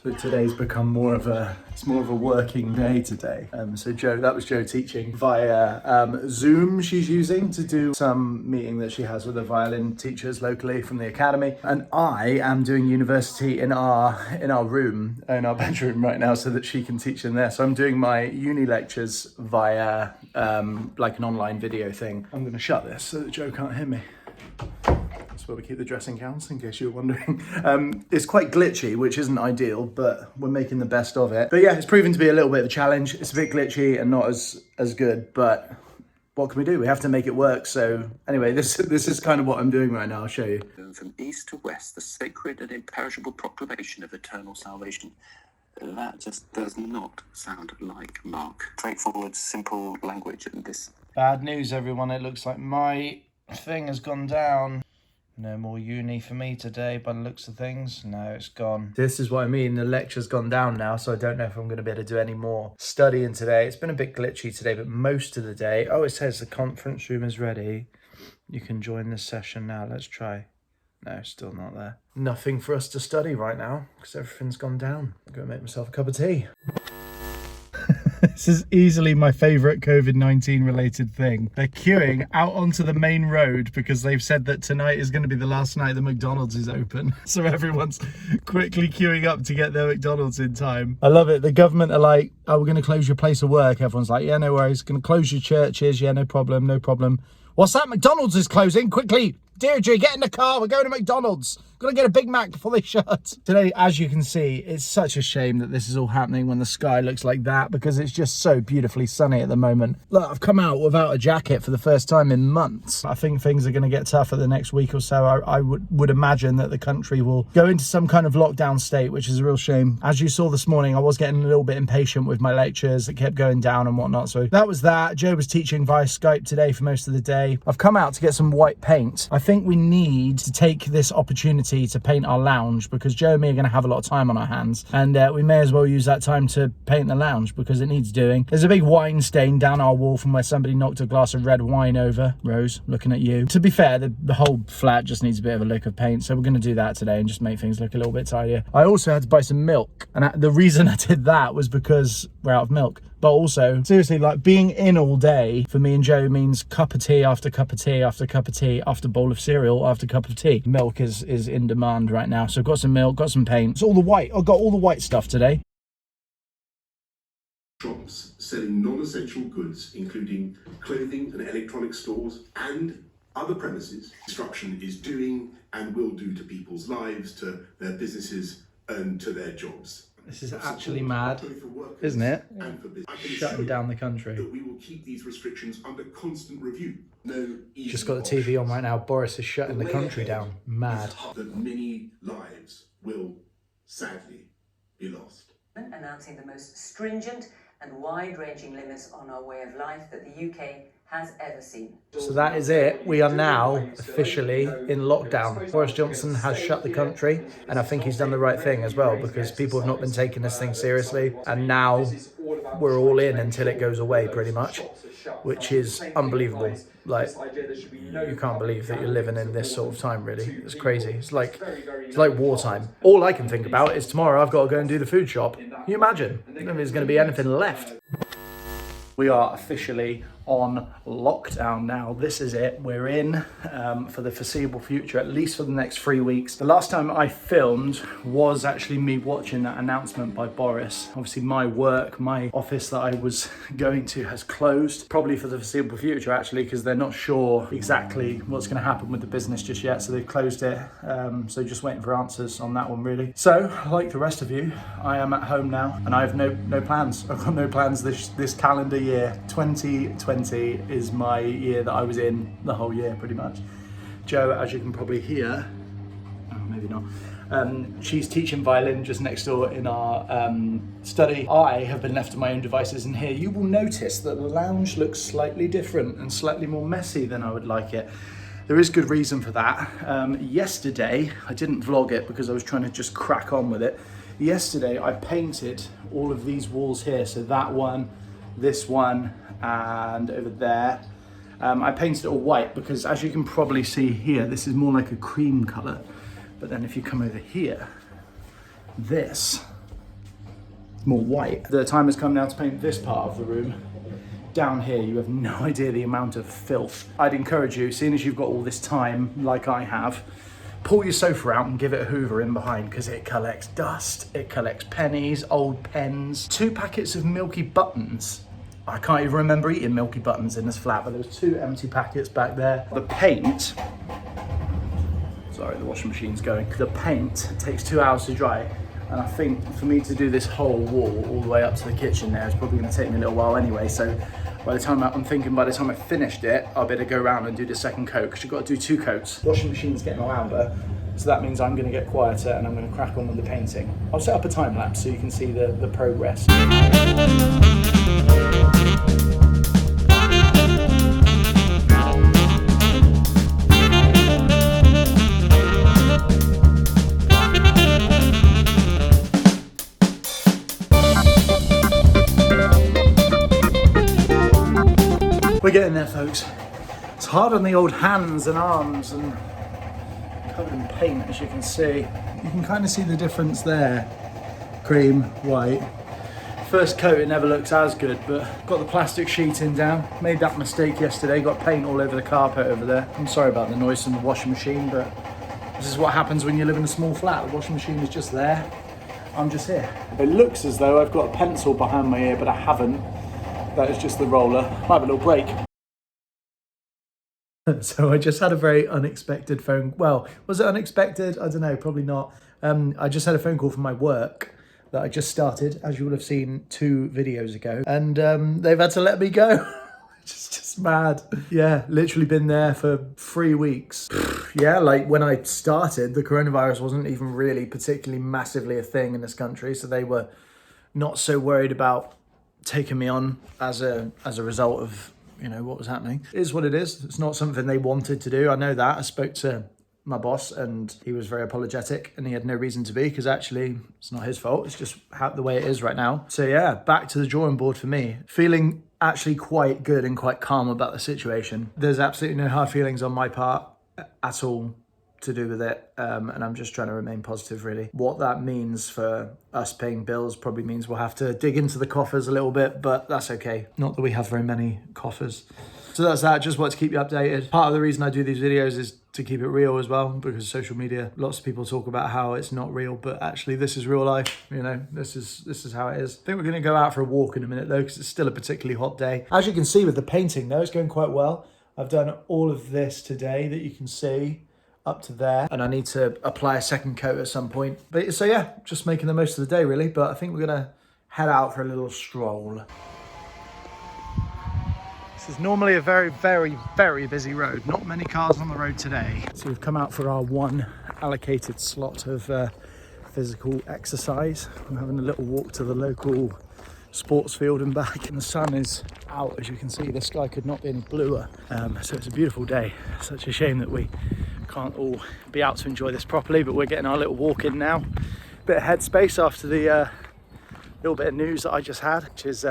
but today's become more of a working day today. So that was Joe teaching via Zoom she's using to do some meeting that she has with the violin teachers locally from the academy. And I am doing university in our room, in our bedroom right now, so that she can teach in there. So I'm doing my uni lectures via like an online video thing. I'm gonna shut this so that Joe can't hear me. That's where we keep the dressing gowns, in case you were wondering. It's quite glitchy, which isn't ideal, but we're making the best of it. But yeah, it's proven to be a little bit of a challenge. It's a bit glitchy and not as good, but what can we do? We have to make it work. So anyway, this is kind of what I'm doing right now. I'll show you. From east to west, the sacred and imperishable proclamation of eternal salvation. That just does not sound like Mark. Straightforward, simple language, and this. Bad news, everyone. It looks like my thing has gone down. No more uni for me today by the looks of things. No, it's gone. This is what I mean. The lecture's gone down now, so I don't know if I'm going to be able to do any more studying today. It's been a bit glitchy today, but most of the day... Oh, it says the conference room is ready. You can join this session now. Let's try. No, still not there. Nothing for us to study right now because everything's gone down. I'm going to make myself a cup of tea. This is easily my favourite COVID-19 related thing. They're queuing out onto the main road because they've said that tonight is going to be the last night the McDonald's is open. So everyone's quickly queuing up to get their McDonald's in time. I love it. The government are like, oh, we're going to close your place of work. Everyone's like, yeah, no worries. Going to close your churches. Yeah, no problem, no problem. What's that? McDonald's is closing. Quickly. Deirdre, get in the car. We're going to McDonald's. Gotta get a Big Mac before they shut. Today, as you can see, it's such a shame that this is all happening when the sky looks like that because it's just so beautifully sunny at the moment. Look, I've come out without a jacket for the first time in months. I think things are going to get tougher the next week or so. I would imagine that the country will go into some kind of lockdown state, which is a real shame. As you saw this morning, I was getting a little bit impatient with my lectures that kept going down and whatnot. So that was that. Joe was teaching via Skype today for most of the day. I've come out to get some white paint. I think we need to take this opportunity to paint our lounge because Joe and me are going to have a lot of time on our hands, and we may as well use that time to paint the lounge because it needs doing. There's a big wine stain down our wall from where somebody knocked a glass of red wine over. Rose, looking at you. To be fair, the whole flat just needs a bit of a lick of paint, so we're going to do that today and just make things look a little bit tidier. I also had to buy some milk, and the reason I did that was because we're out of milk. But also, seriously, like being in all day for me and Joe means cup of tea after cup of tea after cup of tea after bowl of cereal after cup of tea. Milk is in demand right now. So I've got some milk, got some paint. It's all the white. I've got all the white stuff today. Shops selling non-essential goods, including clothing and electronic stores and other premises. Disruption is doing and will do to people's lives, to their businesses and to their jobs. This is actually mad, isn't it? Shutting down the country. That we will keep these restrictions under constant review. No, just got the TV on right now. Boris is shutting the country down. Mad. That many lives will sadly be lost. Announcing the most stringent and wide-ranging limits on our way of life that the UK has ever seen. So that is it. We are now officially in lockdown. Boris Johnson has shut the country, and I think he's done the right thing as well because people have not been taking this thing seriously, and now we're all in until it goes away pretty much, which is unbelievable. Like, you can't believe that you're living in this sort of time, really. It's crazy. It's like wartime. All I can think about is tomorrow I've got to go and do the food shop. Can you imagine? I don't know if there's going to be anything left. We are officially on lockdown now. This is it. We're in for the foreseeable future, at least for the next 3 weeks. The last time I filmed was actually me watching that announcement by Boris. Obviously my work, my office that I was going to has closed, probably for the foreseeable future actually, because they're not sure exactly what's going to happen with the business just yet. So they've closed it. So just waiting for answers on that one really. So like the rest of you, I am at home now and I have no plans. I've got no plans this calendar year. 2020 is my year that I was in the whole year pretty much. Joe, as you can probably hear, oh, maybe not, she's teaching violin just next door in our study. I have been left to my own devices, and here you will notice that the lounge looks slightly different and slightly more messy than I would like it. There is good reason for that. Yesterday, I didn't vlog it because I was trying to just crack on with it. Yesterday, I painted all of these walls here, so that one, this one, and over there. I painted it all white because, as you can probably see here, this is more like a cream color. But then if you come over here, this more white. The time has come now to paint this part of the room. Down here, you have no idea the amount of filth. I'd encourage you, seeing as you've got all this time, like I have, pull your sofa out and give it a hoover in behind, because it collects dust, it collects pennies, old pens. 2 packets of Milky Buttons. I can't even remember eating Milky Buttons in this flat, but there was 2 empty packets back there. The paint, sorry, the washing machine's going. The paint takes 2 hours to dry. And I think for me to do this whole wall all the way up to the kitchen there is probably going to take me a little while anyway. So by the time I'm thinking by the time I finished it, I'll better go around and do the second coat, because you've got to do 2 coats. Washing machine's getting louder, so that means I'm going to get quieter and I'm going to crack on with the painting. I'll set up a time lapse so you can see the progress. We're getting there, folks. It's hard on the old hands and arms and covered in paint, as you can see. You can kind of see the difference there. Cream, white. First coat, it never looks as good, but got the plastic sheeting down. Made that mistake yesterday, got paint all over the carpet over there. I'm sorry about the noise from the washing machine, but this is what happens when you live in a small flat. The washing machine is just there. I'm just here. It looks as though I've got a pencil behind my ear, but I haven't. That is just the roller. Might have a little break. So I just had a very unexpected phone. Well, was it unexpected? I don't know, probably not. I just had a phone call from my work that I just started, as you would have seen 2 videos ago. And they've had to let me go. It's just mad. Yeah, literally been there for 3 weeks. Yeah, like when I started, the coronavirus wasn't even really particularly massively a thing in this country. So they were not so worried about taking me on as a result of, you know, what was happening. It is what it is. It's not something they wanted to do. I know that. I spoke to my boss and he was very apologetic, and he had no reason to be, because actually it's not his fault. It's just the way it is right now. So yeah, back to the drawing board for me. Feeling actually quite good and quite calm about the situation. There's absolutely no hard feelings on my part at all to do with it, and I'm just trying to remain positive, really. What that means for us paying bills probably means we'll have to dig into the coffers a little bit, but that's okay. Not that we have very many coffers. So that's that. Just want to keep you updated. Part of the reason I do these videos is to keep it real as well, because social media, lots of people talk about how it's not real, but actually this is real life. You know, this is how it is. I think we're going to go out for a walk in a minute though, because it's still a particularly hot day. As you can see with the painting though, it's going quite well. I've done all of this today that you can see up to there, and I need to apply a second coat at some point. But so yeah, just making the most of the day really, but I think we're gonna head out for a little stroll. This is normally a very, very, very busy road. Not many cars on the road today. So we've come out for our 1 allocated slot of physical exercise. I'm having a little walk to the local sports field and back, and the sun is out, as you can see. The sky could not be any bluer. So it's a beautiful day. Such a shame that we can't all be out to enjoy this properly, but we're getting our little walk in now. Bit of headspace after the little bit of news that I just had, which is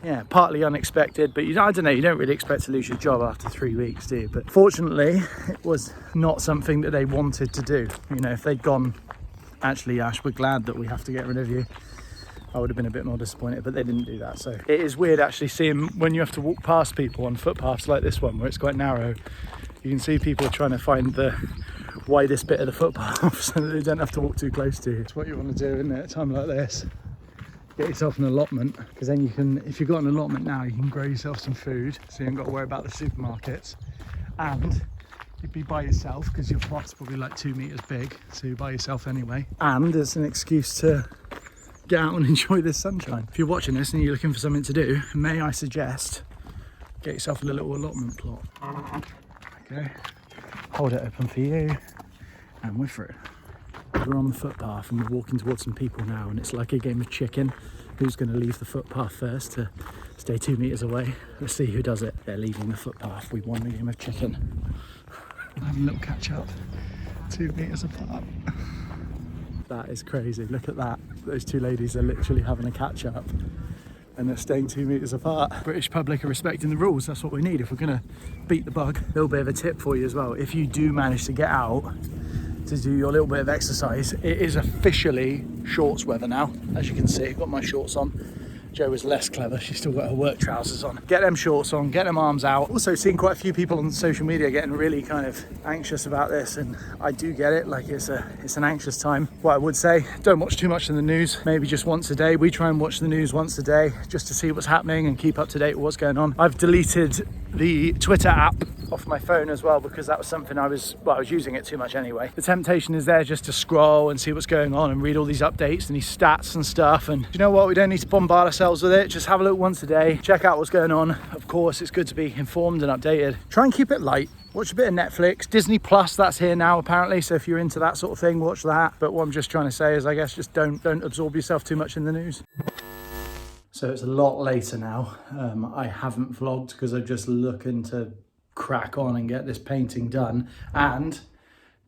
yeah, partly unexpected, but I don't know, you don't really expect to lose your job after 3 weeks, do you? But fortunately, it was not something that they wanted to do. You know, if they'd gone, actually, Ash, we're glad that we have to get rid of you, I would have been a bit more disappointed, but they didn't do that. So it is weird actually seeing when you have to walk past people on footpaths like this one, where it's quite narrow. You can see people trying to find the widest bit of the footpath so that they don't have to walk too close to you. It's what you want to do, isn't it, at a time like this? Get yourself an allotment, because then you can, if you've got an allotment now, you can grow yourself some food, so you haven't got to worry about the supermarkets. And you'd be by yourself, because your plot's probably like 2 meters big, so you're by yourself anyway. And it's an excuse to get out and enjoy this sunshine. If you're watching this and you're looking for something to do, may I suggest get yourself a little allotment plot. Okay, hold it open for you, and we're through. We're on the footpath and we're walking towards some people now, and it's like a game of chicken. Who's going to leave the footpath first to stay 2 meters away? Let's see who does it. They're leaving the footpath. We won the game of chicken. Having a little catch up, 2 meters apart. That is crazy. Look at that. Those 2 ladies are literally having a catch up, and they're staying 2 meters apart. British public are respecting the rules. That's what we need if we're going to beat the bug. A little bit of a tip for you as well. If you do manage to get out, to do your little bit of exercise. It is officially shorts weather now. As you can see, I've got my shorts on. Jo was less clever. She's still got her work trousers on. Get them shorts on, get them arms out. Also seen quite a few people on social media getting really kind of anxious about this, and I do get it. Like it's an anxious time. What I would say, don't watch too much in the news. Maybe just once a day. We try and watch the news once a day just to see what's happening and keep up to date with what's going on. I've deleted the Twitter app off my phone as well, because that was something I was using it too much anyway. The temptation is there just to scroll and see what's going on and read all these updates and these stats and stuff, and you know what, we don't need to bombard ourselves with it. Just have a look once a day, check out what's going on. Of course, it's good to be informed and updated. Try and keep it light. Watch a bit of Netflix. Disney Plus, that's here now apparently, so if you're into that sort of thing, watch that. But what I'm just trying to say is, I guess, just don't absorb yourself too much in the news. So it's a lot later now. I haven't vlogged because I'm just looking to crack on and get this painting done, and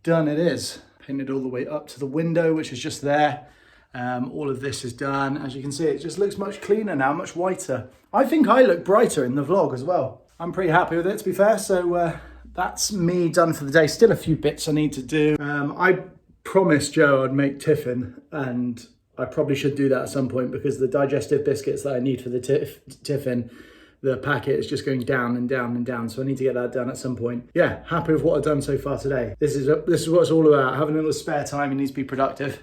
done it is. Painted all the way up to the window, which is just there. All of this is done. As you can see, it just looks much cleaner now, much whiter. I think I look brighter in the vlog as well. I'm pretty happy with it, to be fair. So that's me done for the day. Still a few bits I need to do. I promised Jo I'd make tiffin, and I probably should do that at some point, because the digestive biscuits that I need for the tiffin, the packet is just going down and down and down. So I need to get that done at some point. Yeah, happy with what I've done so far today. This is what it's all about. Having a little spare time, it needs to be productive.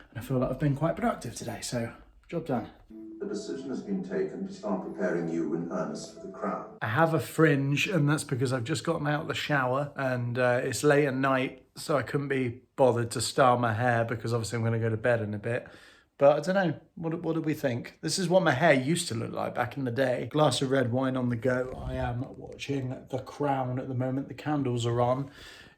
And I feel like I've been quite productive today, so job done. The decision has been taken to start preparing you in earnest for the crown. I have a fringe, and that's because I've just gotten out of the shower, and it's late at night, so I couldn't be bothered to style my hair, because obviously I'm going to go to bed in a bit. But I don't know, what do we think? This is what my hair used to look like back in the day. Glass of red wine on the go. I am watching The Crown at the moment. The candles are on.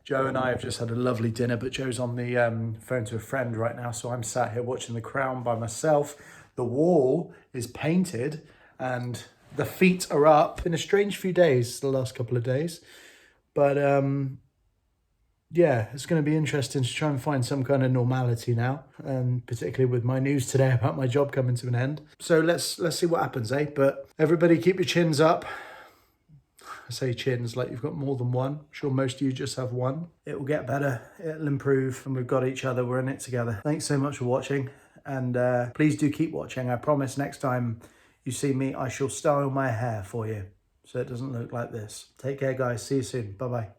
Jo and I have just had a lovely dinner, but Jo's on the phone to a friend right now, so I'm sat here watching The Crown by myself. The wall is painted and the feet are up. Been a strange few days, the last couple of days. But yeah, it's going to be interesting to try and find some kind of normality now, and particularly with my news today about my job coming to an end. So let's see what happens, eh? But everybody keep your chins up. I say chins like you've got more than one. I'm sure most of you just have one. It will get better, it'll improve, and we've got each other, we're in it together. Thanks so much for watching, and please do keep watching. I promise next time you see me, I shall style my hair for you so it doesn't look like this. Take care, guys. See you soon. Bye-bye.